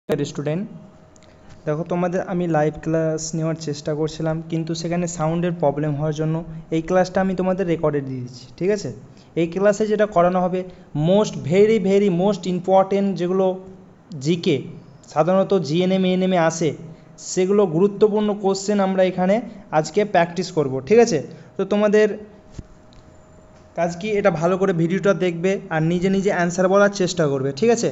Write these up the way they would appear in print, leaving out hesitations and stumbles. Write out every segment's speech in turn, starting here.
Student, দেখো তোমাদের আমি লাইভ ক্লাস নেওয়ার চেষ্টা করছিলাম, কিন্তু সেখানে সাউন্ডের প্রবলেম হওয়ার জন্য এই ক্লাসটা আমি তোমাদের রেকর্ডে দিয়ে দিচ্ছি। ঠিক আছে, এই ক্লাসে যেটা করানো হবে ভেরি মোস্ট ইম্পর্টেন্ট যেগুলো জিকে সাধারণত জিএনএম এএনএমে আসে, সেগুলো গুরুত্বপূর্ণ কোশ্চেন আমরা এখানে আজকে প্র্যাকটিস করব। ঠিক আছে, তো তোমাদের কাজ কি, এটা ভালো করে ভিডিওটা দেখবে আর নিজে নিজে অ্যান্সার বলার চেষ্টা করবে। ঠিক আছে,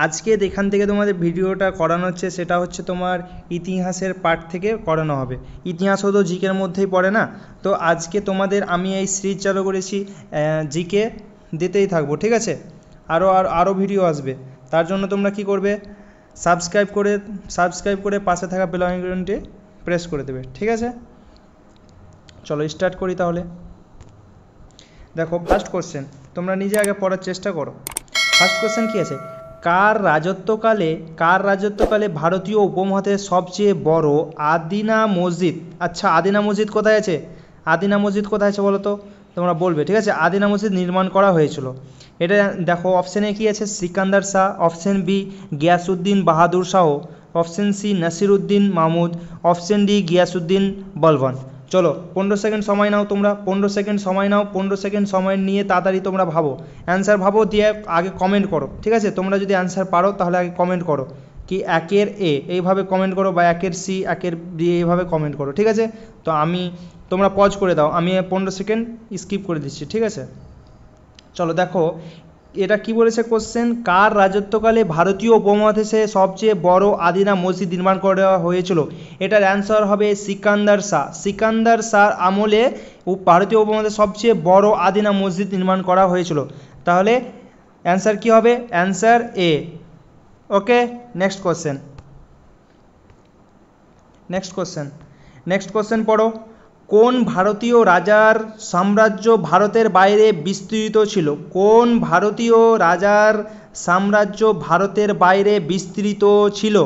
আজকে এখান থেকে তোমাদের ভিডিওটা করানো হচ্ছে, সেটা হচ্ছে তোমার ইতিহাসের পার্ট থেকে করানো হবে। ইতিহাসও তো জিকের মধ্যেই পড়ে না, তো আজকে তোমাদের আমি এই সিরিজ চালু করেছি, জিকে দিতেই থাকবো। ঠিক আছে, আরও ভিডিও আসবে, তার জন্য তোমরা কি করবে, সাবস্ক্রাইব করে পাশে থাকা বেল আইকনটি প্রেস করে দেবে। ঠিক আছে, চলো স্টার্ট করি তাহলে। দেখো ফার্স্ট কোশ্চেন, তোমরা নিজে আগে পড়ার চেষ্টা করো। ফার্স্ট কোশ্চেন কি আছে, কার রাজত্বকালে ভারতীয় উপমহাদেশের সবচেয়ে বড় আদিনা মসজিদ, আচ্ছা আদিনা মসজিদ কোথায় আছে, বলো তো, তোমরা বলবে। ঠিক আছে, আদিনা মসজিদ নির্মাণ করা হয়েছিল। এটা দেখো অপশানে কি আছে, Sikandar Shah, option B Ghiyasuddin Bahadur Shah, option C Nasiruddin Mahmud, option D Ghiyasuddin Balban. চলো 15 সেকেন্ড সময় নাও, তোমরা 15 সেকেন্ড সময় নিয়ে তাড়াতাড়ি তোমরা ভাবো, অ্যান্সার ভাবো, দিয়ে আগে কমেন্ট করো। ঠিক আছে, তোমরা যদি অ্যান্সার পারো তাহলে আগে কমেন্ট করো, কি একের এ এইভাবে কমেন্ট করো, বা একের সি, একের বি এইভাবে কমেন্ট করো। ঠিক আছে, তো তোমরা পজ করে দাও, আমি 15 সেকেন্ড স্কিপ করে দিচ্ছি। ঠিক আছে, চলো দেখো এটা কি বলেছে কোশ্চেন, কার রাজত্বকালে ভারতীয় উপমহাদেশে সবচেয়ে বড় আদিনা মসজিদ নির্মাণ করা হয়েছিল। এটার অ্যান্সার হবে সিকান্দার শাহ আমলে ভারতীয় উপমহাদেশে সবচেয়ে বড় আদিনা মসজিদ নির্মাণ করা হয়েছিল। তাহলে অ্যান্সার কি হবে, answer A. Okay, next question পড়ো। কোন ভারতীয় রাজার সাম্রাজ্য ভারতের বাইরে বিস্তৃত ছিল,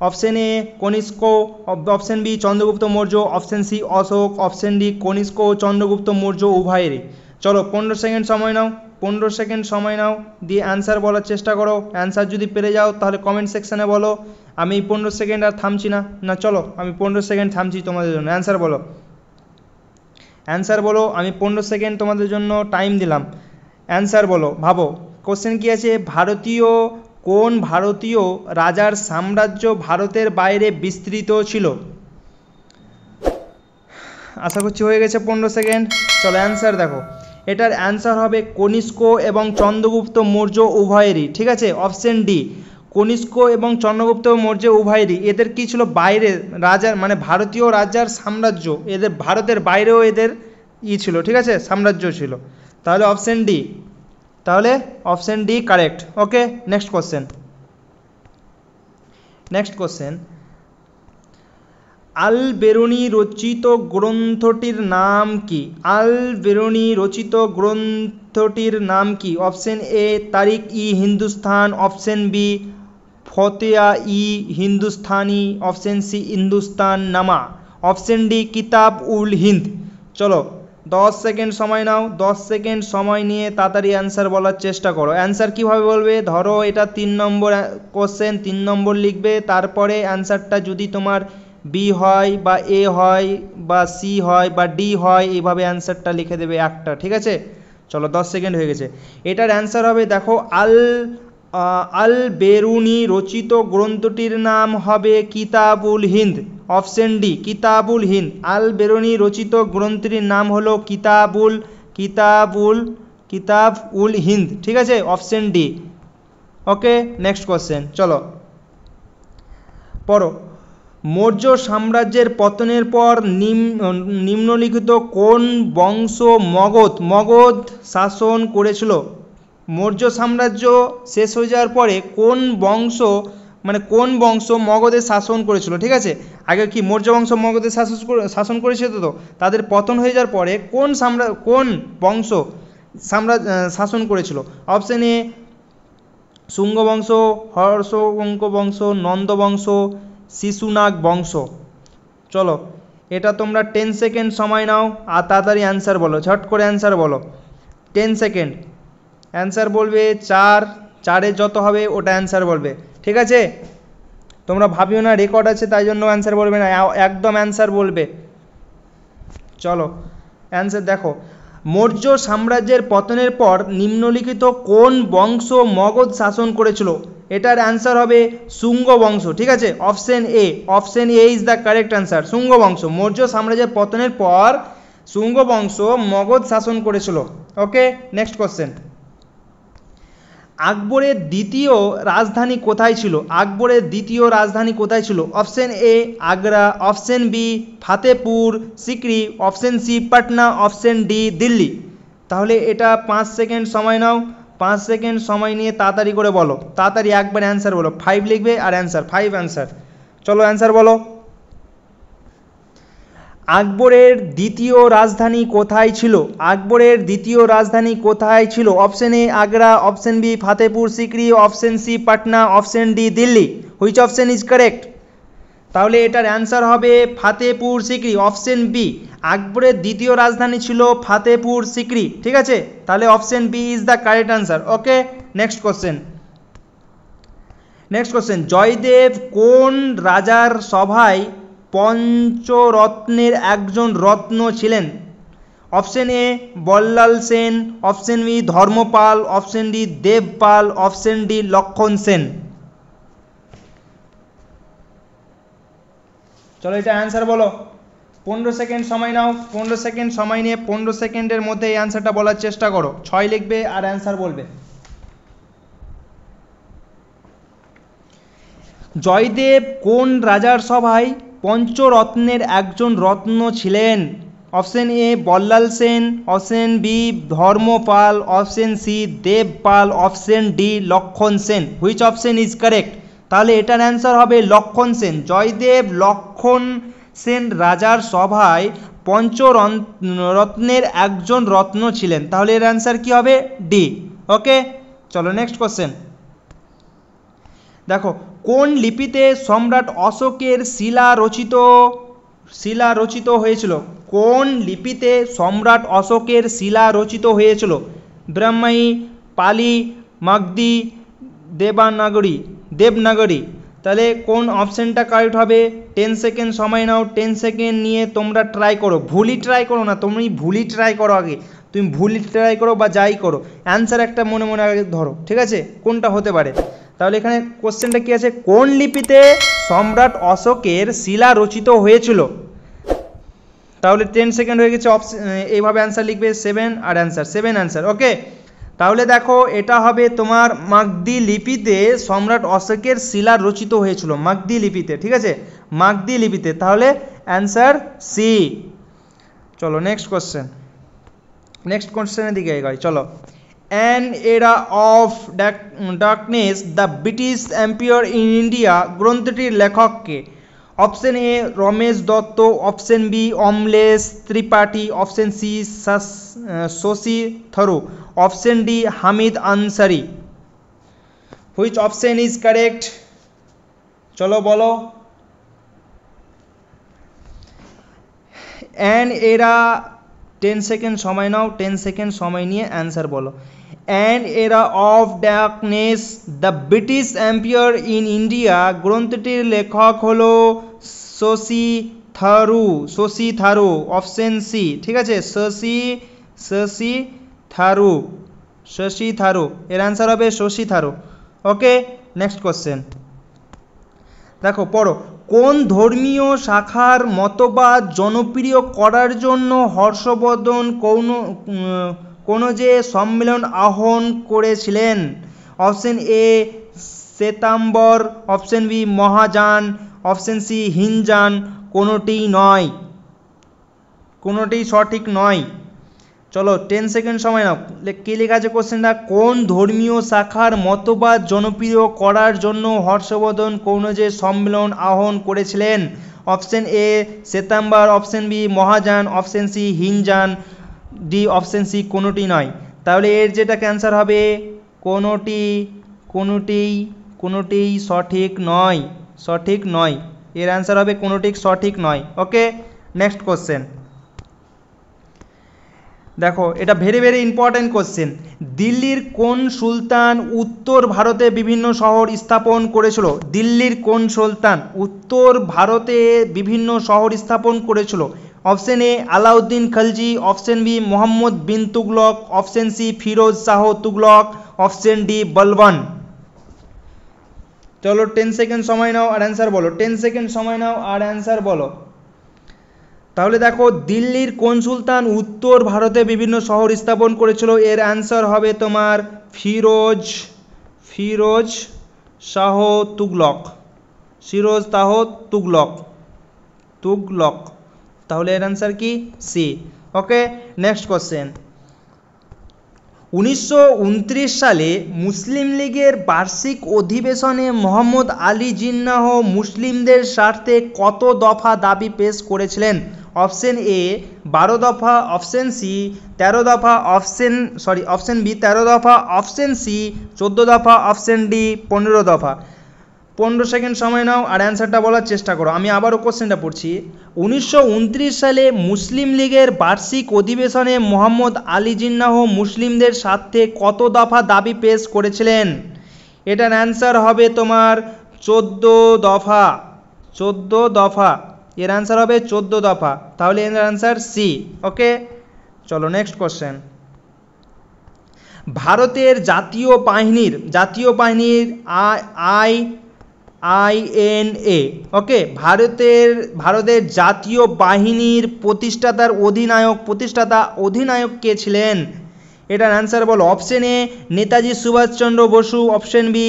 option A Kanishka, option B Chandragupta Maurya, option C Ashoka, option D Kanishka ও চন্দ্রগুপ্ত মৌর্য উভয়েরই। চলো 15 সেকেন্ড সময় নাও, দিয়ে অ্যান্সার বলার চেষ্টা করো। অ্যান্সার যদি পেরে যাও তাহলে কমেন্ট সেকশানে বলো। আমি 15 সেকেন্ড আর থামছি না, চলো আমি 15 সেকেন্ড থামছি তোমাদের জন্য। অ্যান্সার বলো, আমি 15 সেকেন্ড তোমাদের জন্য টাইম দিলাম। অ্যান্সার বলো, ভাবো কোশ্চেন কি আছে, কোন ভারতীয় রাজার সাম্রাজ্য ভারতের বাইরে বিস্তৃত ছিল। আশা করছি হয়ে গেছে 15 সেকেন্ড। চলো অ্যান্সার দেখো, এটার অ্যান্সার হবে কনিষ্ক এবং চন্দ্রগুপ্ত মৌর্য উভয়েরই। ঠিক আছে, অপশন ডি কনিষ্ক এবং চন্দ্রগুপ্ত মৌর্য উভয়েরই। এদের কি ছিল, বাইরে রাজার মানে ভারতীয় রাজার সাম্রাজ্য, এদের ভারতের বাইরেও এদের ছিল। ঠিক আছে, সাম্রাজ্য ছিল। তাহলে option D correct. Okay, next question, Al Biruni রচিত গ্রন্থটির নাম কি, option A Tarikh e Hindustan, option B Fataya e Hindustani, option C Hindustan Nama, option D কিতাব উল হিন্দ। চলো 10 সেকেন্ড সময় নাও, 10 সেকেন্ড সময় নিয়ে তাড়াতাড়ি অ্যান্সার বলার চেষ্টা করো। অ্যান্সার কীভাবে বলবে, ধরো এটা 3 নম্বর কোশ্চেন, 3 নম্বর লিখবে, তারপরে অ্যান্সারটা যদি তোমার বি হয় বা এ হয় বা সি হয় বা ডি হয়, এইভাবে অ্যান্সারটা লিখে দেবে একটা। ঠিক আছে, চলো 10 সেকেন্ড হয়ে গেছে। এটার অ্যান্সার হবে, দেখো আল বেরুনি রচিত গ্রন্থটির নাম হবে কিতাবুল হিন্দ, অপশন ডি কিতাবুল হিন্দ। আল বেরুনি রচিত গ্রন্থটির নাম হলো কিতাব উল হিন্দ। ঠিক আছে, অপশন ডি। ওকে, নেক্সট কোশ্চেন, চলো পড়ো। মৌর্য সাম্রাজ্যের পতনের পর নিম্নলিখিত কোন বংশ মগধ শাসন করেছিল। মৌর্য সাম্রাজ্য শেষ হয়ে যাওয়ার পরে কোন বংশ মগধের শাসন করেছিল। ঠিক আছে, আগে কি মৌর্য বংশ মগধের শাসন করেছিল, তো তাদের পতন হয়ে যাওয়ার পরে কোন বংশ শাসন করেছিল। অপশন এ শুঙ্গ বংশ, হর্ষবঙ্গ বংশ, নন্দ বংশ, শিশুনাগ বংশ। চলো এটা তোমরা 10 সেকেন্ড সময় নাও আর তাড়াতাড়ি অ্যান্সার বলো, ঝট করে অ্যান্সার বলো। 10 সেকেন্ড, অ্যান্সার বলবে 4, 4-এ যত হবে ওটা অ্যান্সার বলবে। ঠিক আছে, তোমরা ভাবিও না রেকর্ড আছে তাই জন্য অ্যান্সার বলবে না, একদম অ্যান্সার বলবে। চলো অ্যান্সার দেখো, মৌর্য সাম্রাজ্যের পতনের পর নিম্নলিখিত কোন বংশ মগধ শাসন করেছিল? এটার অ্যান্সার হবে শুঙ্গ বংশ। ঠিক আছে, option A is the correct answer, Shunga বংশ। মৌর্য সাম্রাজ্যের পতনের পর শুঙ্গ বংশ মগধ শাসন করেছিল। ওকে, নেক্সট কোশ্চেন। আকবরের দ্বিতীয় রাজধানী কোথায় ছিল? আকবরের দ্বিতীয় রাজধানী কোথায় ছিল? Option A Agra, option B Fatehpur Sikri, option C Patna, option D Delhi. তাহলে এটা 5 সেকেন্ড সময় নাও, 5 সেকেন্ড সময় নিয়ে তাড়াতাড়ি করে বলো, তাড়াতাড়ি একবার অ্যান্সার বলো। 5 লিখবে আর অ্যান্সার, 5 অ্যান্সার। চলো অ্যান্সার বলো। আকবরের দ্বিতীয় রাজধানী কোথায় ছিল? আকবরের দ্বিতীয় রাজধানী কোথায় ছিল? Option A Agra, option B Fatehpur Sikri, option C Patna, option D Delhi. Which option is correct? তাহলে এটার অ্যান্সার হবে ফাতেপুর সিকরি, অপশন বি। আকবরের দ্বিতীয় রাজধানী ছিল ফাতেপুর সিকরি। ঠিক আছে, তাহলে option B is the correct answer. Okay, next question. Jaydev কোন রাজার সভায় পঞ্চরত্নের একজন রত্ন ছিলেন? Option A Ballal Sen, option B Dharmapal, option D Devpal, option D Lakshman Sen. চলো এটা অ্যান্সার বলো। 15 সেকেন্ড সময় নাও, 15 সেকেন্ড সময় নিয়ে 15 সেকেন্ডের মধ্যে এই অ্যান্সারটা বলার চেষ্টা করো। 6 লিখবে আর অ্যান্সার বলবে। জয়দেব কোন রাজার সভায় পঞ্চরত্নের একজন রত্ন ছিলেন? Option A Ballal Sen, option B Dharmapal, option C Devpal, option D Lakshman Sen. Which option is correct? তাহলে এটার অ্যান্সার হবে লক্ষণ সেন। জয়দেব লক্ষণ সেন রাজার সভায় পঞ্চরত্নের একজন রত্ন ছিলেন। তাহলে এর অ্যান্সার কি হবে? ডি। ওকে, চলো নেক্সট কোশ্চেন। দেখো, কোন লিপিতে সম্রাট অশোকের শিলা রচিত হয়েছিল? কোন লিপিতে সম্রাট অশোকের শিলা রচিত হয়েছিল? ব্রাহ্মী, পালি, মাগধী, দেবনাগরী। তাহলে কোন অপশানটা কারেক্ট হবে? 10 সেকেন্ড সময় নাও, 10 সেকেন্ড নিয়ে তোমরা ট্রাই করো। ভুলই ট্রাই করো না, ভুলই ট্রাই করো আগে, তুমি ভুলই ট্রাই করো বা যাই করো, অ্যান্সার একটা মনে মনে আগে ধরো। ঠিক আছে, কোনটা হতে পারে? তাহলে এখানে কোশ্চেনটা কি আছে? কোন লিপিতে সম্রাট অশোকের শিলা রচিত হয়েছিল? তাহলে 10 সেকেন্ড হয়ে গেছে। এইভাবে অ্যান্সার লিখবে 7 আর অ্যান্সার, 7 অ্যান্সার। ওকে, তাহলে দেখো এটা হবে তোমার মাগধী লিপিতে সম্রাট অশোকের শিলা রচিত হয়েছিল, মাগধী লিপিতে। ঠিক আছে, মাগধী লিপিতে। তাহলে অ্যান্সার সি। চলো নেক্সট কোশ্চেনের দিকে এগোই। চলো, An era of darkness, the British Empire in India গ্রন্থটির লেখককে? Option A Ramesh Dutt, option B Amalesh Tripathi, option C Shashi Tharoor, option D Hamid Ansari. Which option is correct? চলো বলো। অ্যান এরা 10 সেকেন্ড সময় নাও, 10 সেকেন্ড সময় নিয়ে অ্যান্সার বলো। An era of darkness, the British empire in India গ্রন্থটির লেখক হলো শশী থারুর, অপশন সি। ঠিক আছে, শশী থারুর, এর অ্যান্সার হবে শশী থারুর। ওকে, নেক্সট কোশ্চেন। দেখো পড়ো, কোন ধর্মীয় শাখার মতবাদ জনপ্রিয় করার জন্য হর্ষবর্ধন কোন যে সম্মেলন আহ্বান করেছিলেন? Option A Shvetambar, option B Mahayana, option C Hinayana. কোনোটি সঠিক নয়। চলো 10 সেকেন্ড সময় নাও। কি লেখা আছে কোশ্চেনটা? কোন ধর্মীয় শাখার মতবাদ জনপ্রিয় করার জন্য হর্ষবর্ধন কোন যে সম্মেলন আহ্বান করেছিলেন? Option A Shvetambar, option B Mahayana, option C Hinayana, D option C কোনোটি নয়। তাহলে এর যেটা ক্যান্সার হবে কোনোটি সঠিক নয়। এর অ্যান্সার হবে কোনোটি সঠিক নয়। ওকে, নেক্সট কোশ্চেন। দেখো এটা ভেরি ভেরি ইম্পর্টেন্ট কোশ্চেন। দিল্লির কোন সুলতান উত্তর ভারতে বিভিন্ন শহর স্থাপন করেছিল? দিল্লির কোন সুলতান উত্তর ভারতে বিভিন্ন শহর স্থাপন করেছিল? Option A Alauddin Khalji, option B Muhammad bin Tughlaq, option C Firoz Shah Tughlaq, option D Balban. চলো 10 সেকেন্ড সময় নাও আর অ্যান্সার বলো। 10 সেকেন্ড সময় নাও আর অ্যান্সার বলো। তাহলে দেখো দিল্লির কোন সুলতান উত্তর ভারতে বিভিন্ন শহর স্থাপন করেছিল? এর অ্যান্সার হবে তোমার ফিরোজ শাহ তুগলক। ফিরোজ শাহ তুগলক। তাহলে এর অ্যান্সার কি? সি। ওকে, নেক্সট কোশ্চেন। 1929 সালে মুসলিম লীগের বার্ষিক অধিবেশনে মোহাম্মদ আলী জিন্নাহ মুসলিমদের স্বার্থে কত দফা দাবি পেশ করেছিলেন? অপশন এ 12 দফা, অপশন সি 13 দফা, অপশন বি 13 দফা, অপশন সি 14 দফা, অপশন ডি 15 দফা। 15 সেকেন্ড সময় নাও আর অ্যান্সারটা বলার চেষ্টা করো। আমি আবারও কোশ্চেনটা পড়ছি। 1929 সালে মুসলিম লীগের বার্ষিক অধিবেশনে মোহাম্মদ আলী জিন্নাহ মুসলিমদের স্বার্থে কত দফা দাবি পেশ করেছিলেন? এটার অ্যান্সার হবে তোমার 14 দফা। 14 দফা। এর অ্যান্সার হবে 14 দফা। তাহলে এর অ্যান্সার সি। ওকে, চলো নেক্সট কোশ্চেন। ভারতের জাতীয় বাহিনীর INA, ওকে, ভারতের জাতীয় বাহিনীর প্রতিষ্ঠাতা অধিনায়ক কে ছিলেন? এটার অ্যান্সার বলো। Option A Netaji Subhash Chandra Basu, option B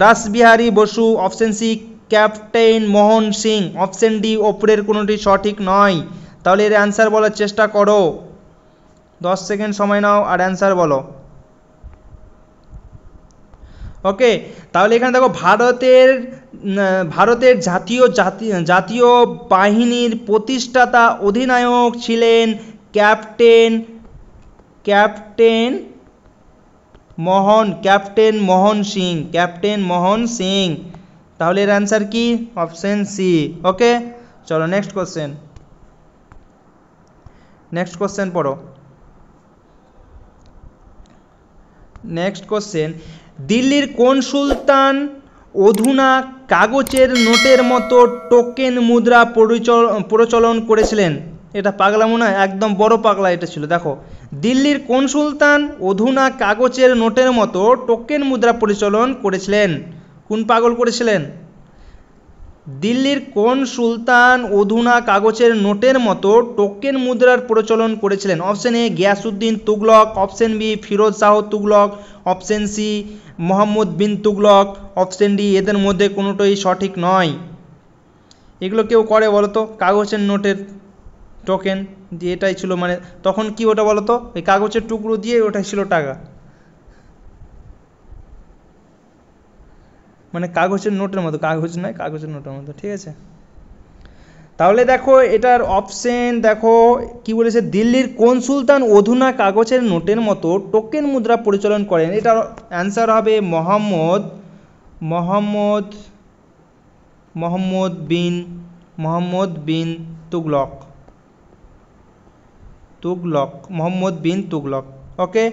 Rashbehari Basu, option C captain Mohan Singh, option D ওপরের কোনোটি সঠিক নয়। তাহলে এর অ্যান্সার বলার চেষ্টা করো। 10 সেকেন্ড সময় নাও আর অ্যান্সার বলো। ওকে, তাহলে এখানে দেখো ভারতের জাতীয় বাহিনীর প্রতিষ্ঠাতা অধিনায়ক ছিলেন ক্যাপ্টেন মোহন সিং। তাহলে এর অ্যান্সার কি? Option C. ওকে, চলো নেক্সট কোশ্চেন পড়ো। Next question. দিল্লির কোন সুলতান অধুনা কাগজের নোটের মতো টোকেন মুদ্রা প্রচলন করেছিলেন? এটা পাগলামো না, একদম বড় পাগলা এটা ছিল। দেখো, দিল্লির কোন সুলতান অধুনা কাগজের নোটের মতো টোকেন মুদ্রা প্রচলন করেছিলেন? কোন পাগল করেছিলেন? দিল্লির কোন সুলতান অধুনা কাগজের নোটের মতো টোকেন মুদ্রার প্রচলন করেছিলেন? Option A Ghiyasuddin Tughlaq, option B Firoz Shah Tughlaq, option C Mohammad bin Tughlaq, option D এদের মধ্যে কোনোটাই সঠিক নয়। এগুলো কেউ করে বলো তো? কাগজের নোটের টোকেন দিয়ে এটাই ছিল, মানে তখন কি ওটা বলো তো? এই কাগজের টুকরো দিয়ে ওটাই ছিল টাকা, মানে কাগজের নোটের মতো, কাগজের নোটের মতো, ঠিক আছে। তাহলে দেখো এটার অপশন দেখো কি বলেছে, দিল্লির কোন সুলতান অধুনা কাগজের নোটের মতো টোকেন মুদ্রা পরিচালন করেন? এটার অ্যান্সার হবে মোহাম্মদ বিন তুগলক। মোহাম্মদ বিন তুগলক। ওকে,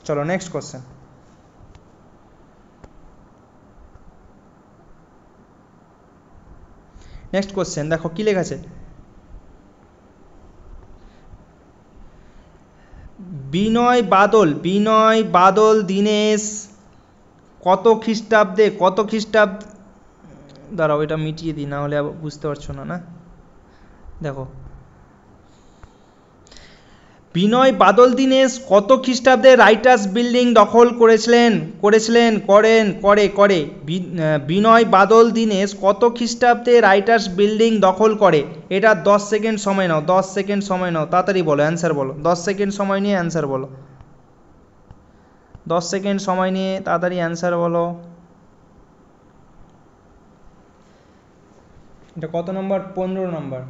চলো নেক্সট কোশ্চেন। নেক্সট কোশ্চেন দেখো কি লেখা আছে। বিনয় বাদল দীনেশ কত খ্রিস্টাব্দে দাঁড়াও এটা মিটিয়ে দিই, না হলে বুঝতে পারছো না। দেখো, বিনয় বাদল দীনেশ কত খ্রিস্টাব্দে রাইটার্স বিল্ডিং দখল বিনয় বাদল দীনেশ কত খ্রিস্টাব্দে রাইটার্স বিল্ডিং দখল করে? এটা 10 সেকেন্ড সময় নাও। তাড়াতাড়ি বলো, অ্যান্সার বলো। 10 সেকেন্ড সময় নিয়ে অ্যান্সার বলো। 10 সেকেন্ড সময় নিয়ে তাড়াতাড়ি অ্যান্সার বলো। এটা কত নম্বর? 15 নম্বর।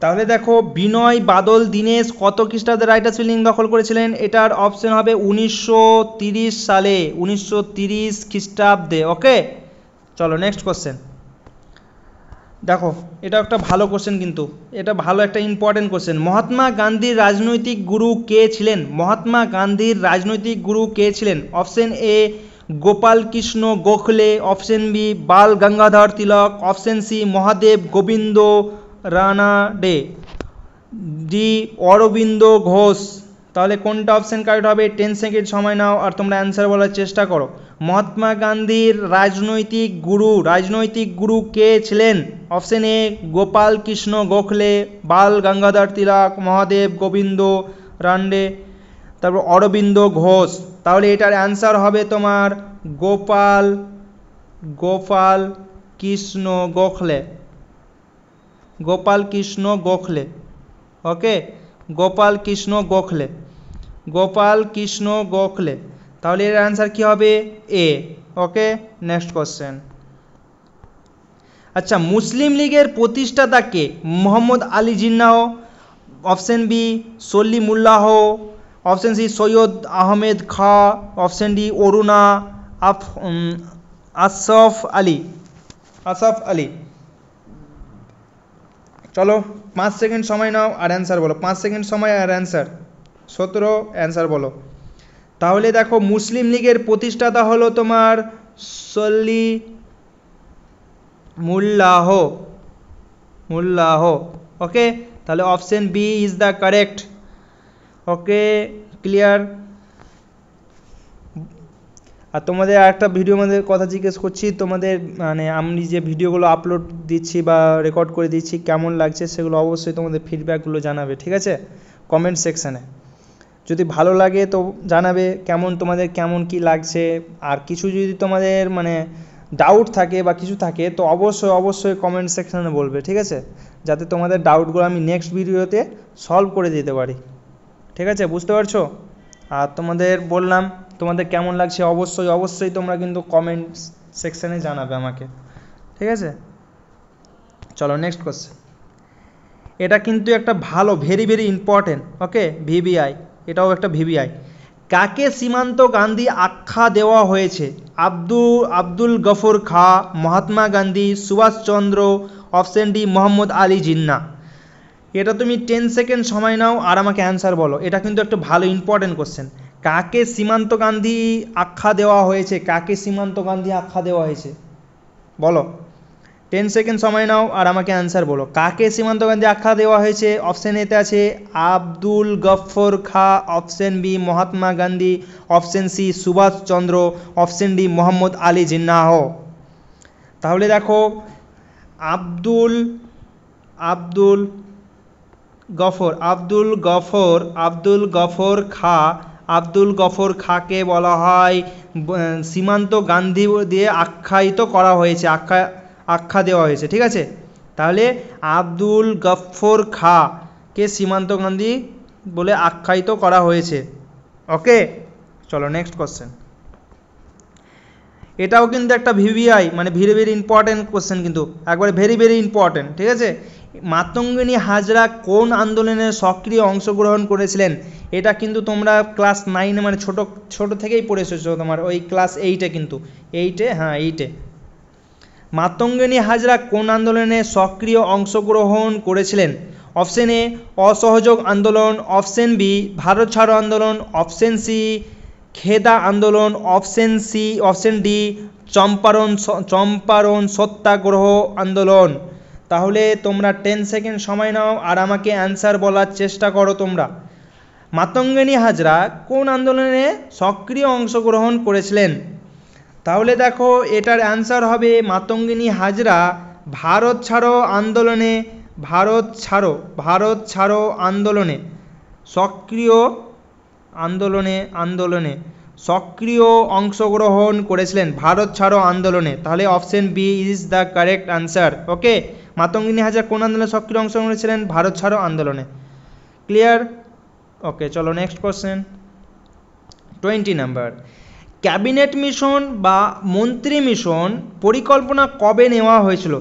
তাহলে দেখো, বিনয় বাদল দীনেশ কত খ্রিস্টাব্দে রাইটার্স বিল্ডিং দখল করেছিলেন? এটার অপশন হবে 1930 সালে, 1930 খ্রিস্টাব্দে। ওকে, চলো নেক্সট কোশ্চেন। দেখো এটা একটা ভালো কোশ্চেন, কিন্তু এটা ভালো একটা ইম্পর্টেন্ট কোশ্চেন। মহাত্মা গান্ধীর রাজনৈতিক গুরু কে ছিলেন? মহাত্মা গান্ধীর রাজনৈতিক গুরু কে ছিলেন? Option A Gopal Krishna Gokhale, option B Bal Gangadhar Tilak, option C Mahadev Govind Ranade, D Aurobindo Ghosh. তাহলে কোনটা অপশন কারেক্ট হবে? 10 সেকেন্ড সময় নাও আর তোমরা অ্যান্সার বলার চেষ্টা করো। মহাত্মা গান্ধীর রাজনৈতিক গুরু কে ছিলেন? অপশন এ গোপাল কৃষ্ণ গোখলে, বাল গঙ্গাধর তিলক, মহাদেব গোবিন্দ রানডে, তারপর অরবিন্দ ঘোষ। তাহলে এটার অ্যান্সার হবে তোমার গোপাল কৃষ্ণ গোখলে, গোপাল কৃষ্ণ গোখলে। ওকে, গোপাল কৃষ্ণ গোখলে। তাহলে এর অ্যান্সার কি হবে? এ। Okay, next question. আচ্ছা, মুসলিম লীগের প্রতিষ্ঠাতা কে? Mohammad Ali Jinnah, option B Salimullah, option C Syed Ahmed Khan, option D Aruna Ashraf Ali. চলো 5 সেকেন্ড সময় নাও আর অ্যান্সার বলো। 5 সেকেন্ড সময় আর অ্যান্সার। 17 অ্যান্সার বলো। তাহলে দেখো মুসলিম লীগের প্রতিষ্ঠাতা হলো তোমার সলিমুল্লাহ। ওকে, তাহলে option B is the correct. Okay, clear. আর তোমাদের একটা ভিডিও মধ্যে কথা জিজ্ঞেস করছি, তোমাদের মানে আমি যে ভিডিওগুলো আপলোড দিচ্ছি বা রেকর্ড করে দিচ্ছি কেমন লাগছে সেগুলো অবশ্যই তোমাদের ফিডব্যাকগুলো জানাবে, ঠিক আছে, কমেন্ট সেকশানে। যদি ভালো লাগে তো জানাবে তোমাদের কেমন কি লাগছে। আর কিছু যদি তোমাদের মানে ডাউট থাকে বা কিছু থাকে তো অবশ্যই কমেন্ট সেকশানে বলবে, ঠিক আছে, যাতে তোমাদের ডাউটগুলো আমি নেক্সট ভিডিওতে সলভ করে দিতে পারি, ঠিক আছে, বুঝতে পারছো? আর তোমাদের বললাম তোমাদের কেমন লাগছে অবশ্যই তোমরা কিন্তু কমেন্ট সেকশানে জানাবে আমাকে, ঠিক আছে। চলো নেক্সট কোশ্চেন। এটা কিন্তু একটা ভালো ভেরি ইম্পর্টেন্ট। ওকে, ভিভিআই, এটাও একটা ভিভিআই। কাকে সীমান্ত গান্ধী আখ্যা দেওয়া হয়েছে? Abdul Gaffar Khan, Mahatma Gandhi, Subhas Chandra, option D Mohammad Ali Jinnah. এটা তুমি 10 সেকেন্ড সময় নাও আর আমাকে অ্যান্সার বলো। এটা কিন্তু একটা ভালো ইম্পর্টেন্ট কোশ্চেন। কাকে সীমান্ত গান্ধী আখ্যা দেওয়া হয়েছে? বলো, 10 সেকেন্ড সময় নাও আর আমাকে অ্যান্সার বলো। কাকে সীমান্ত গান্ধী আখ্যা দেওয়া হয়েছে? অপশন এতে আছে Abdul Gaffar Khan, option B Mahatma Gandhi, option C Subhas Chandra, option D Mohammad Ali Jinnah. তাহলে দেখো আব্দুল গফর খাঁকে বলা হয় সীমান্ত গান্ধী দিয়ে আখ্যায়িত করা হয়েছে, আখ্যা দেওয়া হয়েছে, ঠিক আছে। তাহলে আব্দুল গফর খাঁকে সীমান্ত গান্ধী বলে আখ্যায়িত করা হয়েছে। ওকে, চলো নেক্সট কোশ্চেন। এটাও কিন্তু একটা ভিভিআই মানে ভেরি ইম্পর্টেন্ট কোশ্চেন, কিন্তু একবারে ভেরি ইম্পর্টেন্ট, ঠিক আছে। মাতঙ্গিনী হাজরা কোন আন্দোলনে সক্রিয় অংশগ্রহণ করেছিলেন? এটা কিন্তু তোমরা ক্লাস 9 মানে ছোট থেকেই পড়ে এসেছো, তোমার ওই ক্লাস 8-এ কিন্তু 8-এ মাতঙ্গিনী হাজরা কোন আন্দোলনে সক্রিয় অংশগ্রহণ করেছিলেন? অপশন এ অসহযোগ আন্দোলন, অপশন বি ভারত ছাড়ো আন্দোলন, অপশন সি খেদা আন্দোলন, অপশন ডি চম্পারণ সত্যাগ্রহ আন্দোলন। তাহলে তোমরা 10 সেকেন্ড সময় নাও আর আমাকে অ্যান্সার বলার চেষ্টা করো তোমরা। মাতঙ্গিনী হাজরা কোন আন্দোলনে সক্রিয় অংশগ্রহণ করেছিলেন? তাহলে দেখো এটার অ্যান্সার হবে মাতঙ্গিনী হাজরা ভারত ছাড়ো আন্দোলনে সক্রিয় অংশগ্রহণ করেছিলেন, ভারত ছাড়ো আন্দোলনে। তাহলে option B is the correct answer. Okay, Matangini Hazra কোন আন্দোলনে সক্রিয় অংশগ্রহণ করেছিলেন? ভারত ছাড়ো আন্দোলনে। ক্লিয়ার? ওকে, চলো next question. 20 number. Cabinet mission বা মন্ত্রী মিশন পরিকল্পনা কবে নেওয়া হয়েছিল?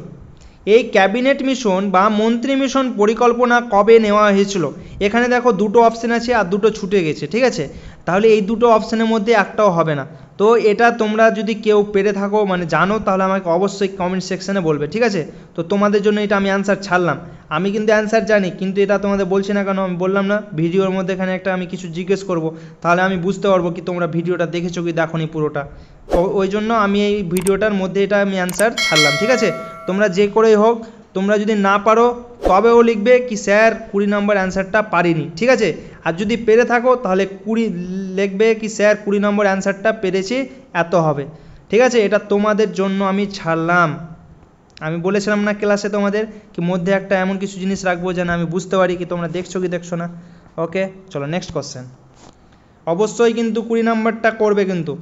এই ক্যাবিনেট মিশন বা মন্ত্রী মিশন পরিকল্পনা কবে নেওয়া হয়েছিল? এখানে দেখো দুটো অপশন আছে আর দুটো ছুটে গেছে, ঠিক আছে। তাহলে এই দুটো অপশানের মধ্যে একটাও হবে না। তো এটা তোমরা যদি কেউ পেরে থাকো মানে জানো তাহলে আমাকে অবশ্যই কমেন্ট সেকশানে বলবে, ঠিক আছে। তো তোমাদের জন্য এটা আমি অ্যান্সার ছাড়লাম, আমি কিন্তু অ্যান্সার জানি কিন্তু এটা তোমাদের বলছি না কেন, আমি বললাম না ভিডিওর মধ্যে এখানে একটা আমি কিছু জিজ্ঞেস করব, তাহলে আমি বুঝতে পারবো কি তোমরা ভিডিওটা দেখেছো কি দেখোনি পুরোটা। ওই জন্য আমি এই ভিডিওটার মধ্যে এটা আমি অ্যান্সার ছাড়লাম, ঠিক আছে। তোমরা যে করেই হোক, তোমরা যদি না পারো তবেও লিখবে কি স্যার 20 নম্বর অ্যান্সারটা পারিনি, ঠিক আছে। আর যদি পেরে থাকো তাহলে 20 লিখবে কি স্যার 20 নম্বর অ্যান্সারটা পেরেছি, এত হবে, ঠিক আছে। এটা তোমাদের জন্য আমি ছাড়লাম। আমি বলেছিলাম না ক্লাসে তোমাদের কি মধ্যে একটা এমন কিছু জিনিস রাখবো যেন আমি বুঝতে পারি কি তোমরা দেখছো কি দেখছো না। ওকে, চলো নেক্সট কোশ্চেন। অবশ্যই কিন্তু 20 নম্বরটা করবে কিন্তু।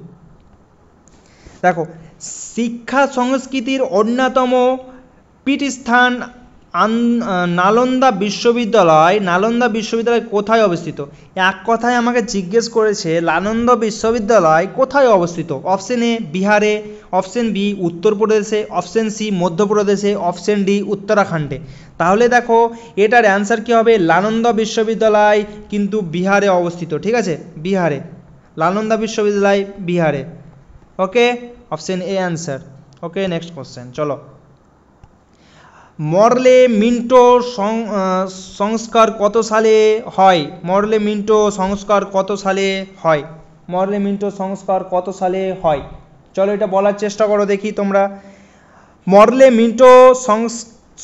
দেখো, শিক্ষা সংস্কৃতির অন্যতম পীঠস্থান নালন্দা বিশ্ববিদ্যালয় কোথায় অবস্থিত? এক কথায় আমাকে জিজ্ঞেস করেছে নালন্দা বিশ্ববিদ্যালয় কোথায় অবস্থিত। অপশন এ বিহারে, অপশন বি উত্তরপ্রদেশে, অপশন সি মধ্যপ্রদেশে, অপশন ডি উত্তরাখণ্ডে। তাহলে দেখো এটার অ্যান্সার কী হবে, নালন্দা বিশ্ববিদ্যালয় কিন্তু বিহারে অবস্থিত, ঠিক আছে, বিহারে, নালন্দা বিশ্ববিদ্যালয় বিহারে। Okay, option A answer. Okay, next question চলো। মরলে মিন্টো সংস্কার কত সালে হয়? মরলে মিন্টো সংস্কার কত সালে হয়? মরলে মিন্টো সংস্কার কত সালে হয়? চলো এটা বলার চেষ্টা করো দেখি তোমরা। মরলে মিন্টো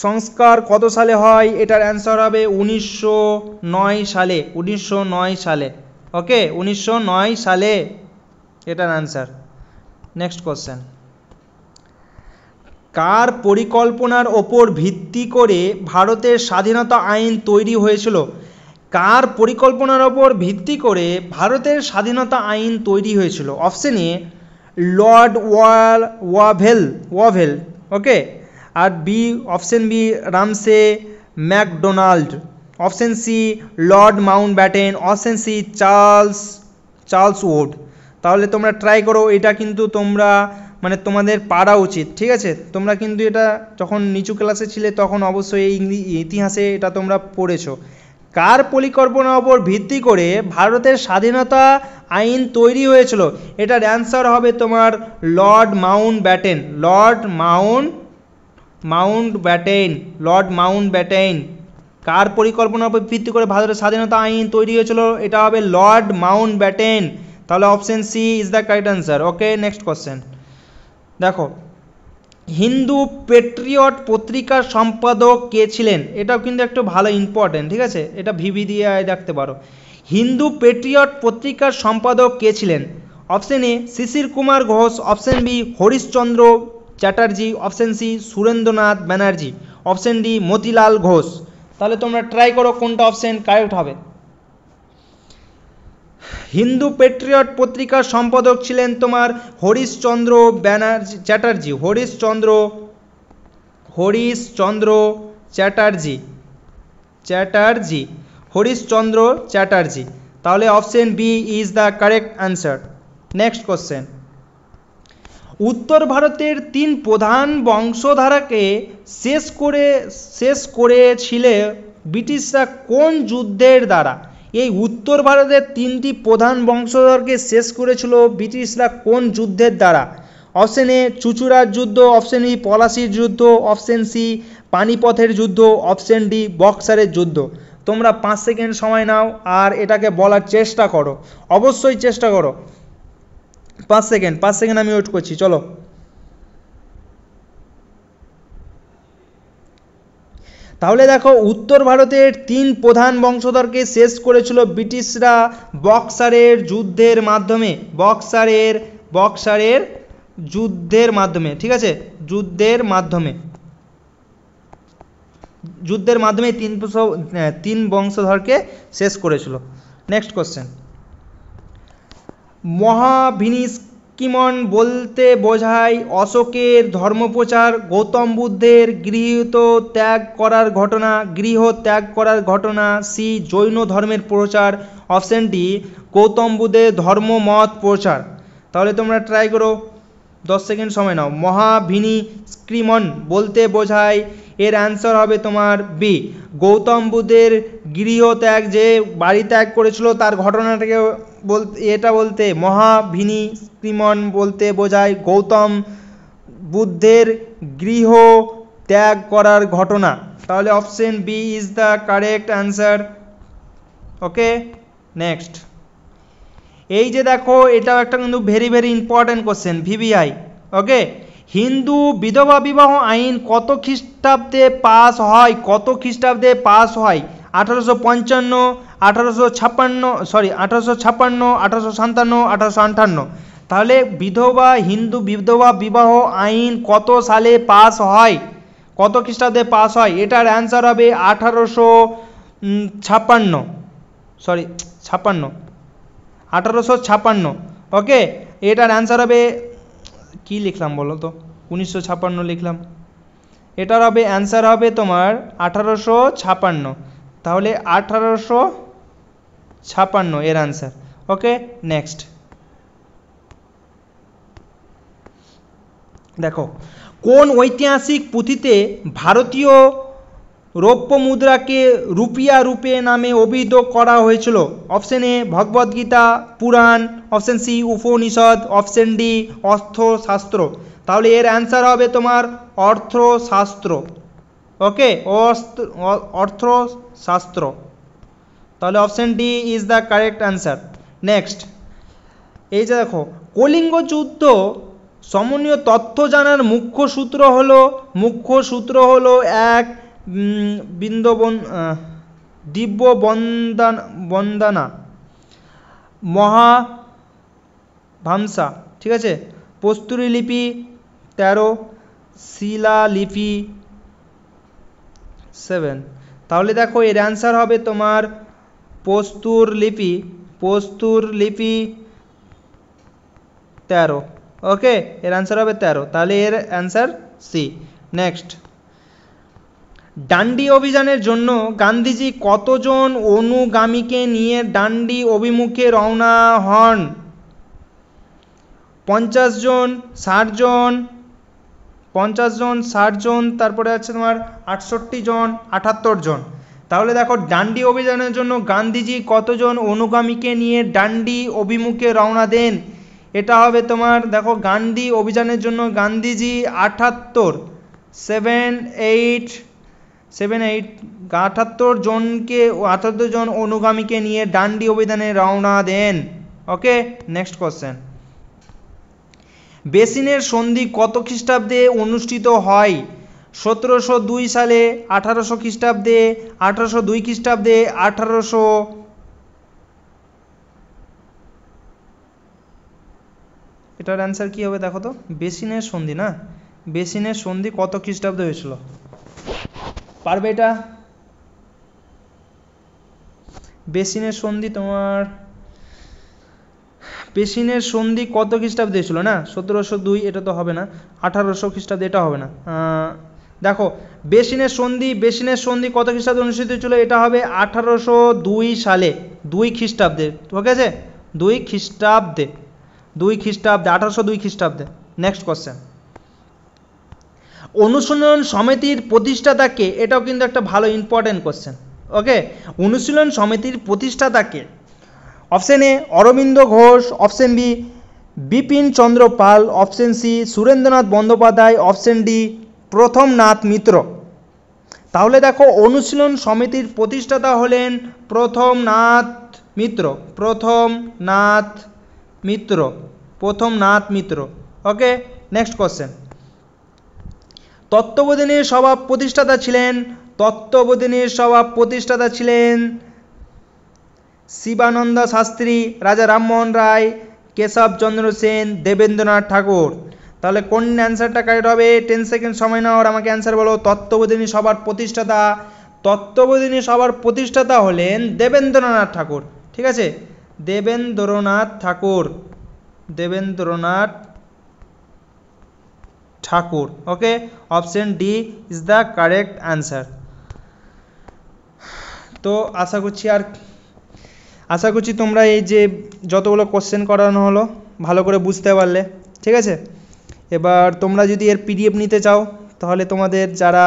সংস্কার কত সালে হয়? এটার অ্যান্সার হবে 1909 সালে, 1909 সালে। ওকে, 1909 সালে এটার অ্যান্সার। Next question. কার পরিকল্পনার ওপর ভিত্তি করে ভারতের স্বাধীনতা আইন তৈরি হয়েছিল? কার পরিকল্পনার ওপর ভিত্তি করে ভারতের স্বাধীনতা আইন তৈরি হয়েছিল? Option A Lord Wavell, okay, আর B, option B Ramsay MacDonald, option C Lord Mountbatten, option C Charles Wood. তাহলে তোমরা ট্রাই করো, এটা কিন্তু তোমরা মানে তোমাদের পারা উচিত, ঠিক আছে। তোমরা কিন্তু এটা যখন নিচু ক্লাসে ছিলে তখন অবশ্যই এই ইতিহাসে এটা তোমরা পড়েছো। কার পরিকল্পনার ওপর ভিত্তি করে ভারতের স্বাধীনতা আইন তৈরি হয়েছিল? এটার অ্যান্সার হবে তোমার লর্ড মাউন্টব্যাটেন, লর্ড মাউন্টব্যাটেন। কার পরিকল্পনার উপর ভিত্তি করে ভারতের স্বাধীনতা আইন তৈরি হয়েছিল? এটা হবে লর্ড মাউন্টব্যাটেন। তাহলে option C is the correct answer. Okay, next question. দেখো, হিন্দু পেট্রিয়ট পত্রিকার সম্পাদক কে ছিলেন? এটাও কিন্তু একটু ভালো ইম্পর্টেন্ট, ঠিক আছে, এটা ভিবি দিয়ে রাখতে পারো। হিন্দু পেট্রিয়ট পত্রিকার সম্পাদক কে ছিলেন? Option A Sisir Kumar Ghosh, option B Harishchandra Chatterjee, option C Surendranath Banerjee, option D Motilal Ghosh. তাহলে তোমরা ট্রাই করো কোনটা অপশন কারেক্ট হবে। হিন্দু পেট্রিয়ট পত্রিকার সম্পাদক ছিলেন তোমার হরিশচন্দ্র চ্যাটার্জি, হরিশচন্দ্র চ্যাটার্জি। তাহলে option B is the correct answer. Next question. উত্তর ভারতের 3 প্রধান বংশধারাকে শেষ করেছিল ব্রিটিশরা কোন যুদ্ধের দ্বারা? এই উত্তর ভারতের 3টি প্রধান বংশধরকে শেষ করেছিল ব্রিটিশরা কোন যুদ্ধের দ্বারা? অপশন এ চুচুড়ার যুদ্ধ, অপশন বি পলাশির যুদ্ধ, অপশন সি পানিপথের যুদ্ধ, অপশন ডি বক্সারের যুদ্ধ। তোমরা 5 সেকেন্ড সময় নাও আর এটাকে বলার চেষ্টা করো, অবশ্যই চেষ্টা করো। 5 সেকেন্ড আমি ওয়েট করছি, চলো। তাহলে দেখো, উত্তর ভারতের 3 প্রধান বংশধরকে শেষ করেছিল ব্রিটিশরা বক্সারের যুদ্ধের মাধ্যমে, ঠিক আছে, যুদ্ধের মাধ্যমে 3 বংশধরকে শেষ করেছিল। Next question. মহাভিনিষ্ক্রিমণ বলতে বোঝায় অশোকের ধর্মপ্রচার, গৌতম বুদ্ধের গৃহ ত্যাগ করার ঘটনা, সি জৈন ধর্মের প্রচার, অপশন ডি গৌতম বুদ্ধের ধর্মমত প্রচার। তাহলে তোমরা ট্রাই করো, 10 সেকেন্ড সময় নাও। মহাভিনিষ্ক্রিমণ বলতে বোঝায়, এর অ্যান্সার হবে তোমার বি গৌতম বুদ্ধের গৃহত্যাগ, যে বাড়ি ত্যাগ করেছিল তার ঘটনাটাকে বলতে এটা বলতে মহাভিনিষ্ক্রিমণ বলতে বোঝায় গৌতম বুদ্ধের গৃহ ত্যাগ করার ঘটনা। তাহলে option B is the correct answer. Okay, next. এই যে দেখো, এটাও একটা কিন্তু very very important question, VVI. Okay, Hindu বিধবা বিবাহ আইন কত খ্রিস্টাব্দে পাস হয়? কত খ্রিস্টাব্দে পাস হয়? 1855, 1856, 1857, 1857, তাহলে হিন্দু বিধবা বিবাহ আইন কত সালে পাস হয়? কত খ্রিস্টাব্দে পাস হয়? এটার অ্যান্সার হবে 1856। ওকে, এটার অ্যান্সার হবে, কি লিখলাম বলো তো, 1956 লিখলাম। এটার হবে অ্যান্সার হবে তোমার 1856। তাহলে 1856 এর অ্যান্সার। Okay, next. দেখো, কোন ঐতিহাসিক পুঁথিতে ভারতীয় রৌপ্য মুদ্রাকে রুপিয়া রূপে নামে অভিহিত করা হয়েছিল? Option A Bhagavad Gita, Purana, option C Upanishad, option D Arthashastra. তাহলে এর অ্যান্সার হবে তোমার অর্থশাস্ত্র। ওকে, অর্থশাস্ত্র। তাহলে option D is the correct answer. Next, এই যে দেখো, কলিঙ্গ যুদ্ধ সমন্বয় তথ্য জানার মুখ্য সূত্র হলো এক দিব্য বন্দনা, মহাভামসা, ঠিক আছে, প্রস্তরলিপি 13, শিলালিপি 7। তাহলে দেখো, এর অ্যান্সার হবে তোমার প্রস্তরলিপি 13। ওকে, এর অ্যান্সার হবে 13। তাহলে এর অ্যান্সার সি। নেক্সট, ডান্ডি অভিযানের জন্য গান্ধীজি কতজন অনুগামীকে নিয়ে ডান্ডি অভিমুখে রওনা হন? 50 জন, 60 জন, তারপরে আছে তোমার 68 জন, 78 জন। তাহলে দেখো, ডান্ডি অভিযানের জন্য গান্ধীজি কতজন অনুগামীকে নিয়ে ডান্ডি অভিমুখে রওনা দেন? এটা হবে তোমার, দেখো, গান্ধী অভিযানের জন্য গান্ধীজি 78 জন অনুগামীকে নিয়ে ডান্ডি অভিযানে রওনা দেন। ওকে, নেক্সট কোশ্চেন। বেসিনের সন্ধি কত খ্রিস্টাব্দে অনুষ্ঠিত হয়? 1702 সালে, 1800 খ্রিস্টাব্দে, 1802 খ্রিস্টাব্দে, 1800। এটার অ্যান্সার কি হবে দেখো তো? বেসিনের সন্ধি না, বেসিনের সন্ধি কত খ্রিস্টাব্দে হয়েছিল? পারবে এটা? বেসিনের সন্ধি তোমার, বেসিনের সন্ধি কত খ্রিস্টাব্দে হয়েছিল? না 1702, এটা তো হবে না। 1800 খ্রিস্টাব্দে, এটা হবে না। দেখো, বেসিনের সন্ধি কত খ্রিস্টাব্দে অনুষ্ঠিত হয়েছিল? এটা হবে 1802 সালে, 2 খ্রিস্টাব্দে। ঠিক আছে, 2 খ্রিস্টাব্দে, 1802 খ্রিস্টাব্দে। নেক্সট কোশ্চেন, অনুশীলন সমিতির প্রতিষ্ঠাতাকে? এটাও কিন্তু একটা ভালো ইম্পর্টেন্ট কোশ্চেন। ওকে, অনুশীলন সমিতির প্রতিষ্ঠাতাকে? Option A Aurobindo Ghosh, option B Bipin Chandra Pal, option C Surendranath Bandyopadhyay, option D Pramathanath Mitra. তাহলে দেখো, অনুশীলন সমিতির প্রতিষ্ঠাতা হলেন প্রথমনাথ মিত্র। ওকে, নেক্সট কোশ্চেন, তত্ত্ববোধিনীর সভা প্রতিষ্ঠাতা ছিলেন শিবানন্দ শাস্ত্রী, রাজা রামমোহন রায়, কেশবচন্দ্র সেন, দেবেন্দ্রনাথ ঠাকুর। তাহলে কোন অ্যান্সারটা কারেক্ট হবে? 10 সেকেন্ড সময় নাও আর আমাকে অ্যান্সার বলো। তত্ত্ববোধিনী সভার প্রতিষ্ঠাতা হলেন দেবেন্দ্রনাথ ঠাকুর। ঠিক আছে, Debendranath Tagore. Okay, option D is the correct answer. তো আশা করছি তোমরা এই যে যতগুলো কোশ্চেন করানো হলো ভালো করে বুঝতে পারলে। ঠিক আছে, এবার তোমরা যদি এর পিডিএফ নিতে চাও তাহলে তোমাদের যারা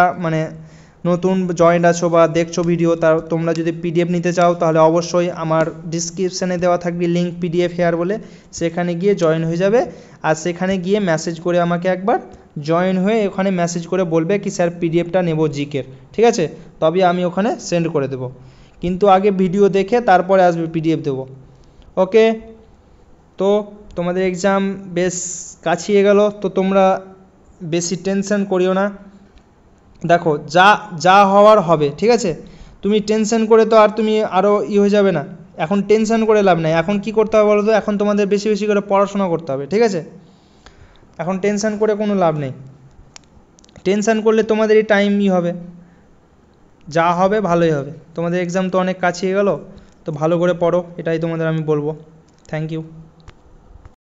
নতুন জয়েন্ট আছো বা দেখছো ভিডিও, তার তোমরা যদি পিডিএফ নিতে চাও তাহলে অবশ্যই আমার ডিসক্রিপশানে দেওয়া থাকবে লিঙ্ক পিডিএফ হেয়ার বলে, সেখানে গিয়ে জয়েন হয়ে যাবে। আর সেখানে গিয়ে মেসেজ করে আমাকে একবার জয়েন হয়ে ওখানে মেসেজ করে বলবে কি স্যার পিডিএফটা নেবো জিকের, ঠিক আছে, তবে আমি ওখানে সেন্ড করে দেবো। কিন্তু আগে ভিডিও দেখে তারপরে আসবে পিডিএফ দেবো। ওকে, তো তোমাদের এক্সাম বেশ কাছিয়ে গেল, তো তোমরা বেশি টেনশন করিও না। দেখো যা যা হওয়ার হবে, ঠিক আছে, তুমি টেনশন করে তো আর তুমি আরও হয়ে যাবে না, এখন টেনশন করে লাভ নাই। এখন কি করতে হবে বলো তো, এখন তোমাদের বেশি বেশি করে পড়াশোনা করতে হবে, ঠিক আছে, এখন টেনশন করে কোনো লাভ নেই। টেনশন করলে তোমাদেরই টাইম হবে, যা হবে ভালোই হবে। তোমাদের এক্সাম তো অনেক কাছিয়ে গেল, তো ভালো করে পড়ো, এটাই তোমাদের আমি বলবো। Thank you.